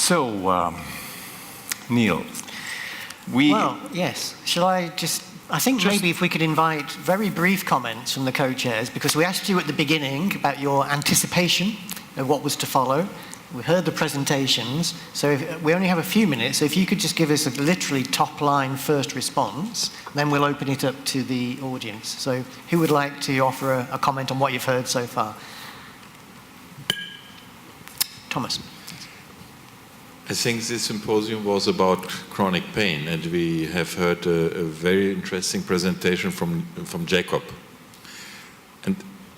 So, Neil, Well, yes. Shall I I think maybe if we could invite very brief comments from the co-chairs, because we asked you at the beginning about your anticipation of what was to follow. We heard the presentations, so we only have a few minutes, so if you could just give us a literally top-line first response, then we'll open it up to the audience. So who would like to offer a comment on what you've heard so far? Thomas. I think this symposium was about chronic pain, and we have heard a very interesting presentation from Jacob. And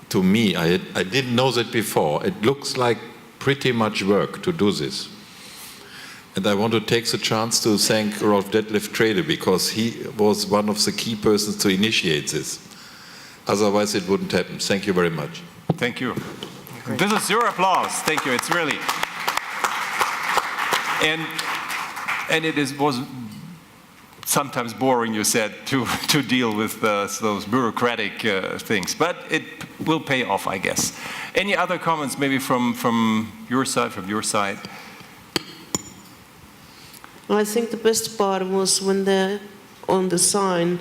to me, I didn't know that before. It looks like pretty much work to do this. And I want to take the chance to thank Rolf Detlef Trede, because he was one of the key persons to initiate this. Otherwise, it wouldn't happen. Thank you very much. Thank you. This is your applause. Thank you. It's really... And was sometimes boring, you said, to deal with those bureaucratic things, but it will pay off, I guess. Any other comments, maybe from your side? I think the best part was when on the sign,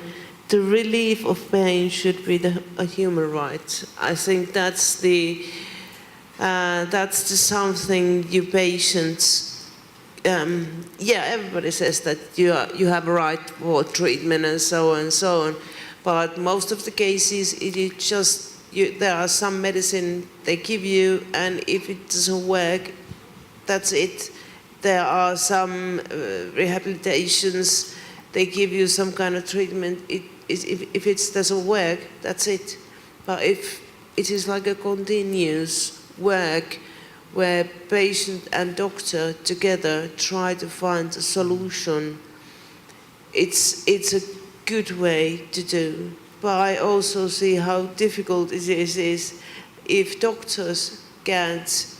the relief of pain should be a human right. I think that's the something you patients. Everybody says that you have a right for treatment and so on, but most of the cases there are some medicine they give you, and if it doesn't work, that's it. There are some rehabilitations, they give you some kind of treatment. If it doesn't work, that's it. But if it is like a continuous work, where patient and doctor together try to find a solution, it's a good way to do. But I also see how difficult it is if doctors can't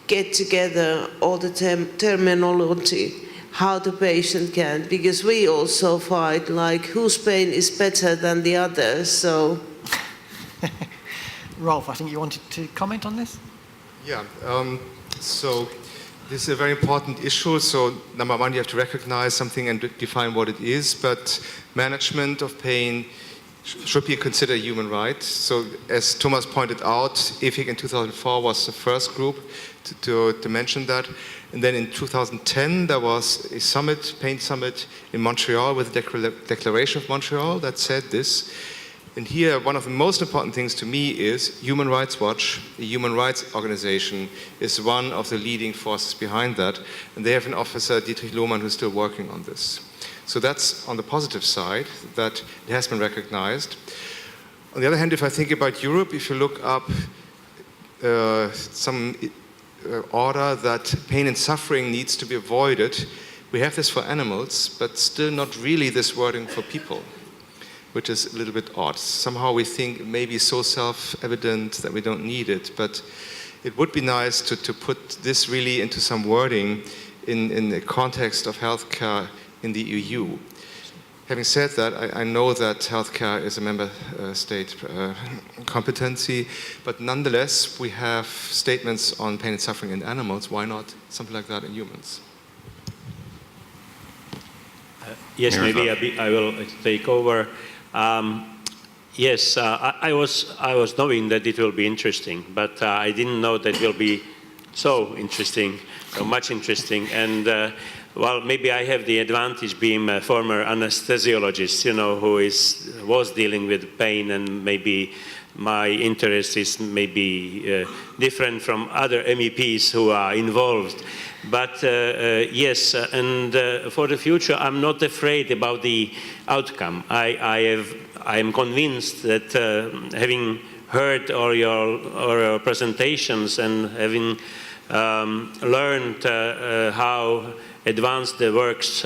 get together all the terminology, how the patient can, because we also fight like whose pain is better than the other, so. Rolf, I think you wanted to comment on this? Yeah, so this is a very important issue. So number one, you have to recognize something and define what it is, but management of pain should be considered a human right. So as Thomas pointed out, EFIC in 2004 was the first group to mention that. And then in 2010, there was a summit, pain summit in Montreal with the Declaration of Montreal that said this. And here, one of the most important things to me is Human Rights Watch, the human rights organization, is one of the leading forces behind that. And they have an officer, Dietrich Lohmann, who's still working on this. So that's on the positive side, that it has been recognized. On the other hand, if I think about Europe, if you look up some order that pain and suffering needs to be avoided, we have this for animals, but still not really this wording for people, which is a little bit odd. Somehow we think it may be so self-evident that we don't need it, but it would be nice to put this really into some wording in the context of healthcare in the EU. Having said that, I know that healthcare is a member state competency, but nonetheless, we have statements on pain and suffering in animals. Why not something like that in humans? Yes, maybe I will take over. Yes, I was knowing that it will be interesting, but I didn't know that it will be so interesting, so much interesting. And well, maybe I have the advantage being a former anesthesiologist, you know, who was dealing with pain, and maybe my interest is maybe different from other MEPs who are involved. But yes, and for the future, I'm not afraid about the outcome. I am convinced that having heard all your presentations and having learned how advanced the works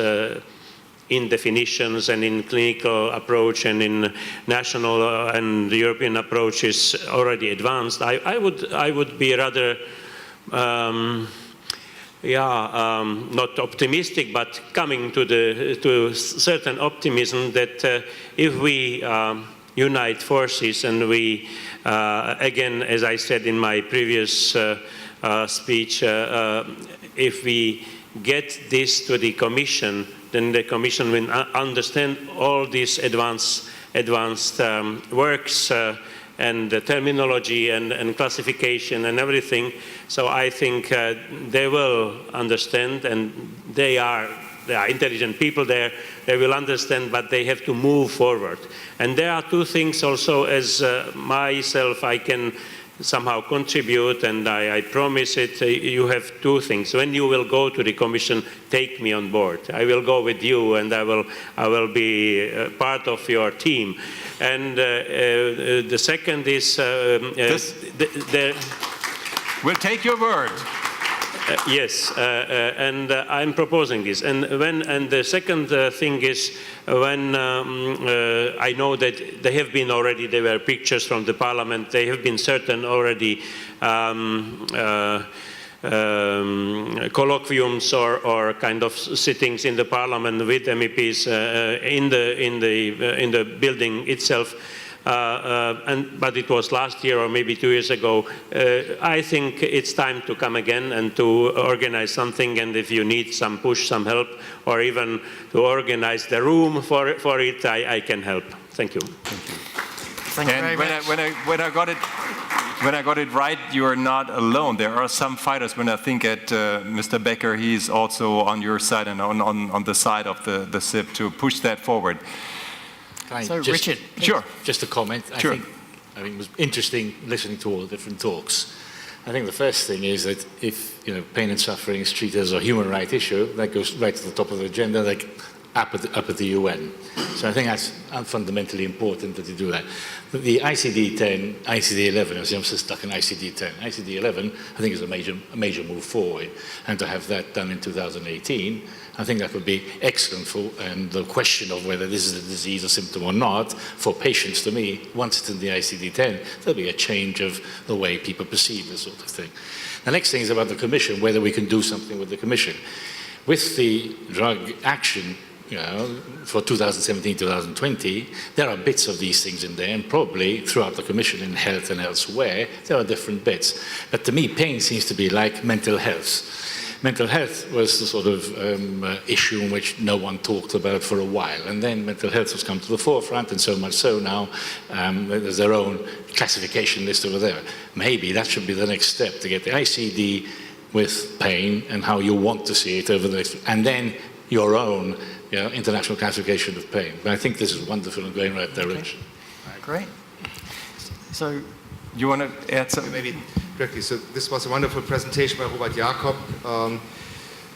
in definitions and in clinical approach and in national and European approach is already advanced, I would be rather not optimistic, but coming to certain optimism that if we unite forces and we, again, as I said in my previous speech, if we get this to the Commission, then the Commission will understand all these advanced works and the terminology and classification and everything. So I think they will understand, and they are intelligent people there. They will understand, but they have to move forward. And there are two things also, as myself, I can somehow contribute, and I promise it. You have two things. When you will go to the Commission, take me on board. I will go with you, and I will be part of your team. And the second is we'll take your word. Yes, and I'm proposing this. And the second thing is, when I know that there have been already, there were pictures from the Parliament, there have been certain already colloquiums or kind of sittings in the Parliament with MEPs in the building itself. But it was last year or maybe 2 years ago. I think it's time to come again and to organize something, and if you need some push, some help, or even to organize the room for it, I can help. Thank you. Thank you very much. When I got it right, you are not alone. There are some fighters. When I think at Mr. Becker, he's also on your side and on the side of the SIP to push that forward. So, Richard, sure. Just a comment. Sure. I think it was interesting listening to all the different talks. I think the first thing is that if pain and suffering is treated as a human right issue, that goes right to the top of the agenda, like up at the UN. So I think that's fundamentally important that you do that. The ICD-10, ICD-11, I'm still stuck in ICD-10. ICD-11, I think, is a major move forward, and to have that done in 2018, I think that would be excellent and the question of whether this is a disease or symptom or not, for patients, to me, once it's in the ICD-10, there'll be a change of the way people perceive this sort of thing. The next thing is about the Commission, whether we can do something with the Commission. With the drug action, for 2017-2020, there are bits of these things in there, and probably throughout the Commission in health and elsewhere, there are different bits. But to me, pain seems to be like mental health. Mental health was the sort of issue in which no one talked about for a while. And then mental health has come to the forefront, and so much so now there's their own classification list over there. Maybe that should be the next step, to get the ICD with pain and how you want to see it over the next, and then your own international classification of pain. But I think this is wonderful and going in the right direction. Okay. Great. So, you want to add something? Maybe directly. So this was a wonderful presentation by Robert Jakob.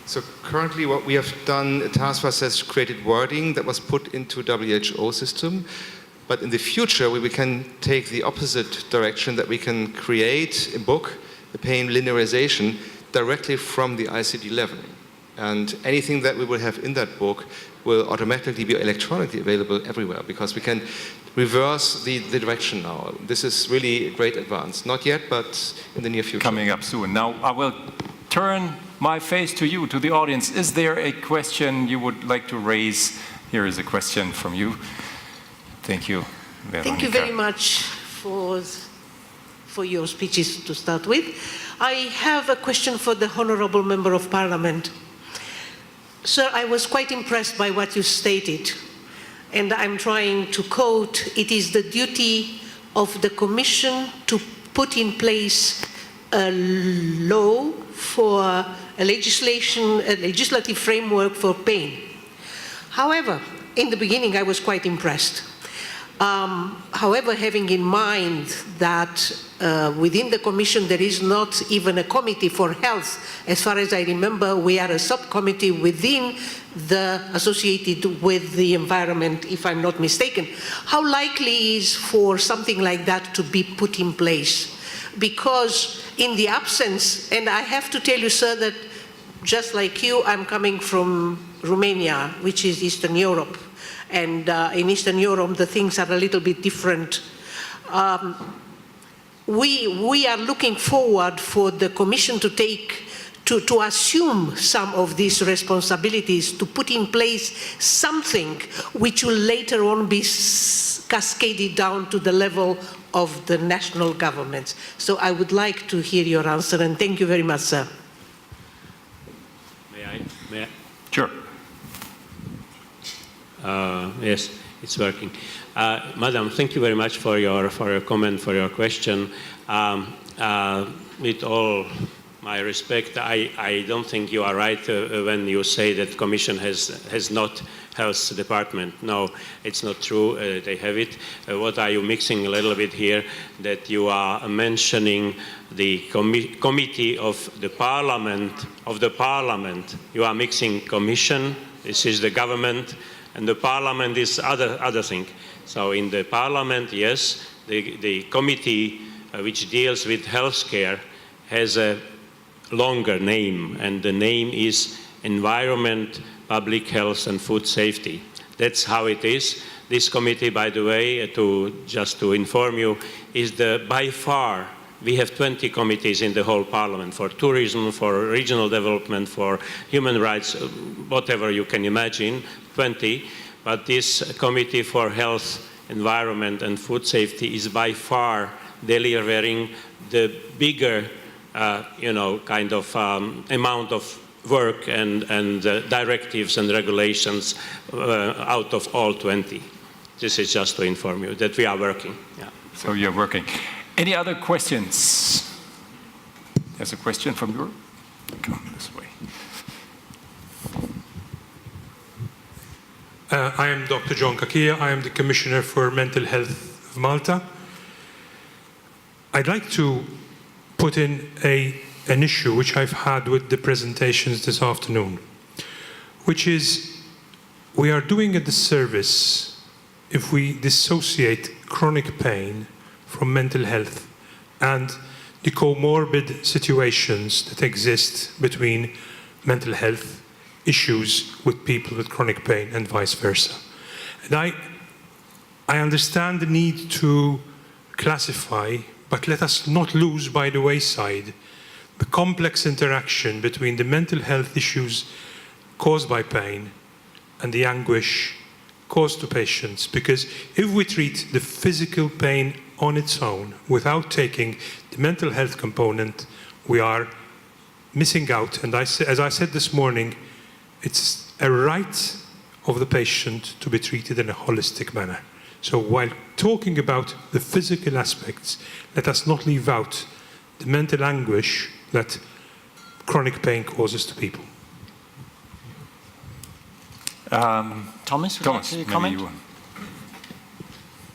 So currently what we have done, a task force has created wording that was put into WHO system. But in the future, we can take the opposite direction, that we can create a book, the pain linearization, directly from the ICD-11. And anything that we will have in that book will automatically be electronically available everywhere, because we can reverse the direction now. This is really a great advance. Not yet, but in the near future. Coming up soon. Now, I will turn my face to you, to the audience. Is there a question you would like to raise? Here is a question from you. Thank you, Veronica. Thank you very much for your speeches to start with. I have a question for the Honourable Member of Parliament. Sir, I was quite impressed by what you stated, and I'm trying to quote, "It is the duty of the Commission to put in place a law for a legislative framework for pain." However, in the beginning I was quite impressed. However, having in mind that within the Commission there is not even a committee for health, as far as I remember, we are a subcommittee within the associated with the environment, if I'm not mistaken. How likely is for something like that to be put in place? Because in the absence, and I have to tell you, sir, that just like you, I'm coming from Romania, which is Eastern Europe. And in Eastern Europe, the things are a little bit different. We are looking forward for the Commission to assume some of these responsibilities, to put in place something which will later on be cascaded down to the level of the national governments. So I would like to hear your answer, and thank you very much, sir. Sure. Yes, it's working. Madam, thank you very much for your comment, for your question. With all my respect, I don't think you are right when you say that Commission has not health department. No, it's not true. They have it. What are you mixing a little bit here? That you are mentioning the committee of the Parliament. You are mixing Commission. This is the government, and the Parliament is other thing. So in the Parliament, yes, the committee which deals with healthcare has a longer name, and the name is Environment, Public Health and Food Safety. That's how it is. This committee, by the way, just to inform you, is by far, we have 20 committees in the whole Parliament for tourism, for regional development, for human rights, whatever you can imagine, 20. But this Committee for Health, Environment and Food Safety is by far delivering the bigger kind of amount of work and directives and regulations out of all 20. This is just to inform you that we are working. Yeah. So you're working. Any other questions? There's a question from Europe. Come this way. I am Dr. John Kakia. I am the Commissioner for Mental Health of Malta. I'd like to put in an issue which I've had with the presentations this afternoon, which is we are doing a disservice if we dissociate chronic pain from mental health and the comorbid situations that exist between mental health issues with people with chronic pain and vice versa. And I understand the need to classify, but let us not lose by the wayside the complex interaction between the mental health issues caused by pain and the anguish caused to patients. Because if we treat the physical pain on its own without taking the mental health component, we are missing out. And as I said this morning, it's a right of the patient to be treated in a holistic manner. So while talking about the physical aspects, let us not leave out the mental anguish that chronic pain causes to people. Thomas, would you like to comment?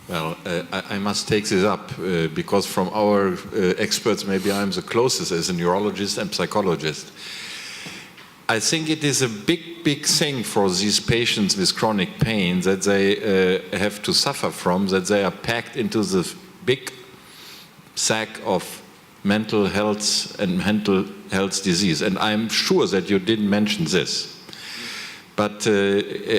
Well, I must take this up because from our experts, maybe I'm the closest as a neurologist and psychologist. I think it is a big thing for these patients with chronic pain that they have to suffer from, that they are packed into the big sack of mental health and mental health disease. And I'm sure that you didn't mention this. But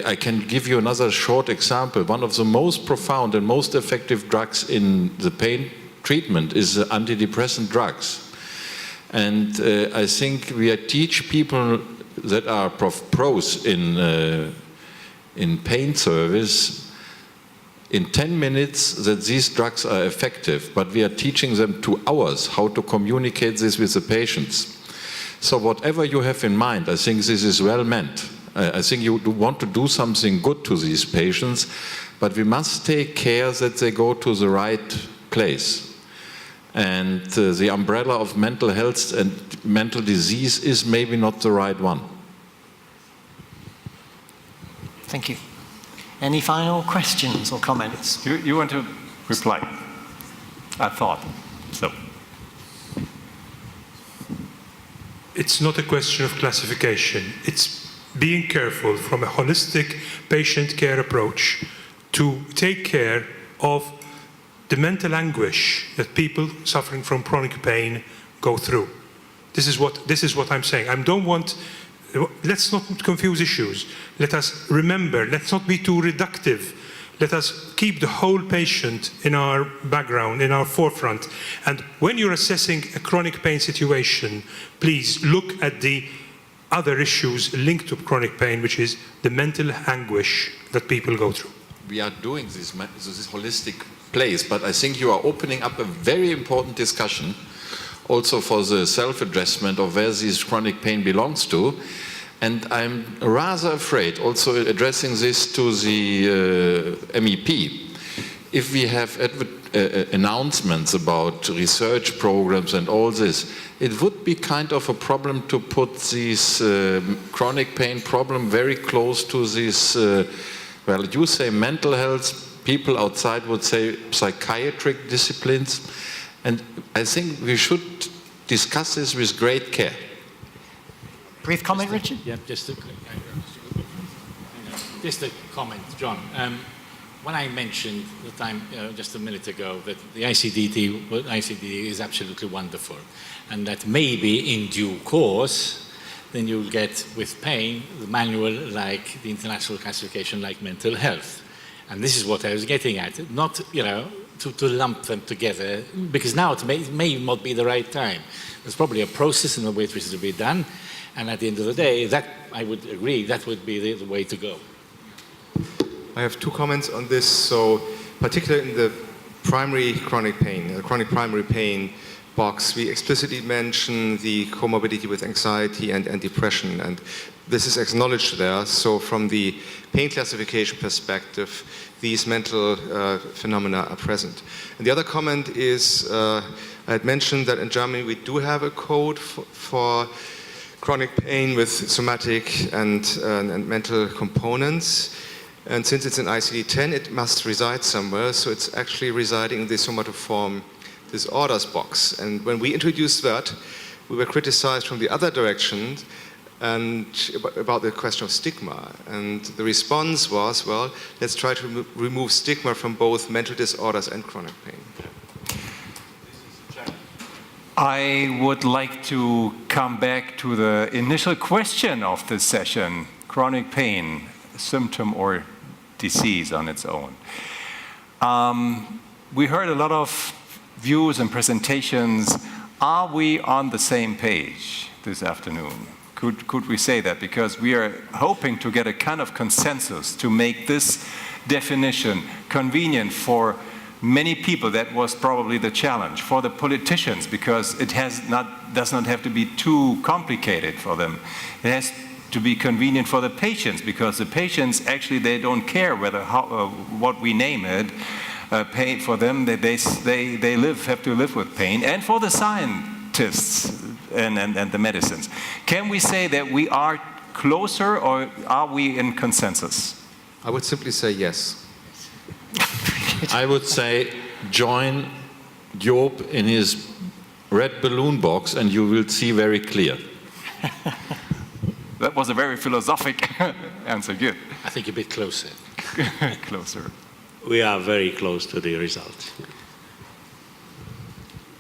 I can give you another short example. One of the most profound and most effective drugs in the pain treatment is antidepressant drugs. And I think we teach people that are pros in pain service in 10 minutes that these drugs are effective, but we are teaching them 2 hours how to communicate this with the patients. So whatever you have in mind, I think this is well meant. I think you want to do something good to these patients, but we must take care that they go to the right place. And the umbrella of mental health and mental disease is maybe not the right one. Thank you. Any final questions or comments? You want to reply? I thought so. It's not a question of classification. It's being careful from a holistic patient care approach to take care of the mental anguish that people suffering from chronic pain go through. This is what I'm saying. Let's not confuse issues. Let us remember, let's not be too reductive. Let us keep the whole patient in our background, in our forefront. And when you're assessing a chronic pain situation, please look at the other issues linked to chronic pain, which is the mental anguish that people go through. We are doing this holistic place, but I think you are opening up a very important discussion also for the self-addressment of where this chronic pain belongs to. And I'm rather afraid, also addressing this to the MEP, if we have announcements about research programs and all this, it would be kind of a problem to put this chronic pain problem very close to this, well, you say mental health, people outside would say psychiatric disciplines, and I think we should discuss this with great care. Brief comment, Richard? Yeah, just a comment, John. When I mentioned the time just a minute ago that the ICD is absolutely wonderful, and that maybe in due course, then you'll get with pain the manual like the international classification like mental health, and this is what I was getting at. Not to lump them together, because now it may not be the right time. There's probably a process in the way it is to be done. And at the end of the day, that I would agree, that would be the way to go. I have 2 comments on this. So, particularly in the primary chronic pain, the chronic primary pain box, we explicitly mention the comorbidity with anxiety and depression, and this is acknowledged there. So, from the pain classification perspective, these mental phenomena are present. And the other comment is, I had mentioned that in Germany we do have a code for chronic pain with somatic and mental components. And since it's in ICD-10, it must reside somewhere. So it's actually residing in the somatoform disorders box. And when we introduced that, we were criticized from the other direction and about the question of stigma. And the response was, well, let's try to remove stigma from both mental disorders and chronic pain. I would like to come back to the initial question of this session, chronic pain, symptom or disease on its own. We heard a lot of views and presentations. Are we on the same page this afternoon? Could we say that? Because we are hoping to get a kind of consensus to make this definition convenient for many people. That was probably the challenge for the politicians, because it does not have to be too complicated for them. It has to be convenient for the patients, because the patients actually, they don't care whether what we name it. Pain for them, they have to live with pain, and for the scientists and the medicines. Can we say that we are closer, or are we in consensus? I would simply say yes. I would say join Job in his red balloon box and you will see very clear. That was a very philosophic answer. Good. I think a bit closer. Closer. We are very close to the results.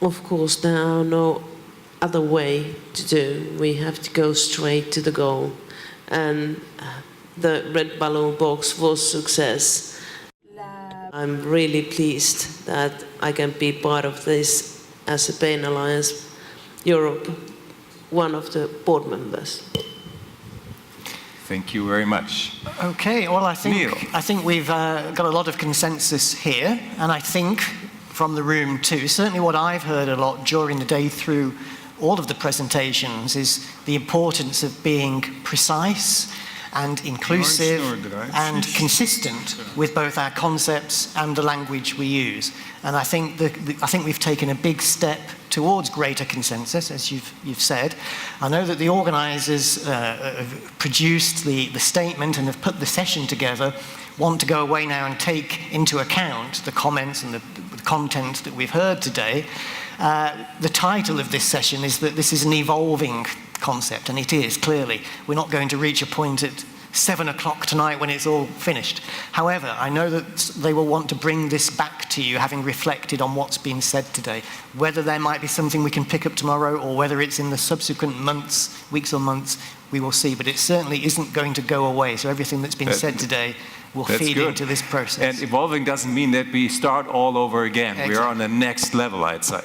Of course, there are no other way to do. We have to go straight to the goal. And the red balloon box was success. I'm really pleased that I can be part of this as a Pain Alliance Europe, one of the board members. Thank you very much. Okay, well, I Neil. think we've got a lot of consensus here, and I think from the room too, certainly what I've heard a lot during the day through all of the presentations is the importance of being precise and inclusive and consistent with both our concepts and the language we use. And I think we've taken a big step towards greater consensus, as you've said. I know that the organisers have produced the statement and have put the session together, want to go away now and take into account the comments and the content that we've heard today. The title of this session is that this is an evolving concept, and it is, clearly. We're not going to reach a point at 7 o'clock tonight when it's all finished. However, I know that they will want to bring this back to you, having reflected on what's been said today. Whether there might be something we can pick up tomorrow, or whether it's in the subsequent months, weeks or months, we will see. But it certainly isn't going to go away. So everything that's been said today will feed into this process. And evolving doesn't mean that we start all over again. Exactly. We are on the next level, I'd say.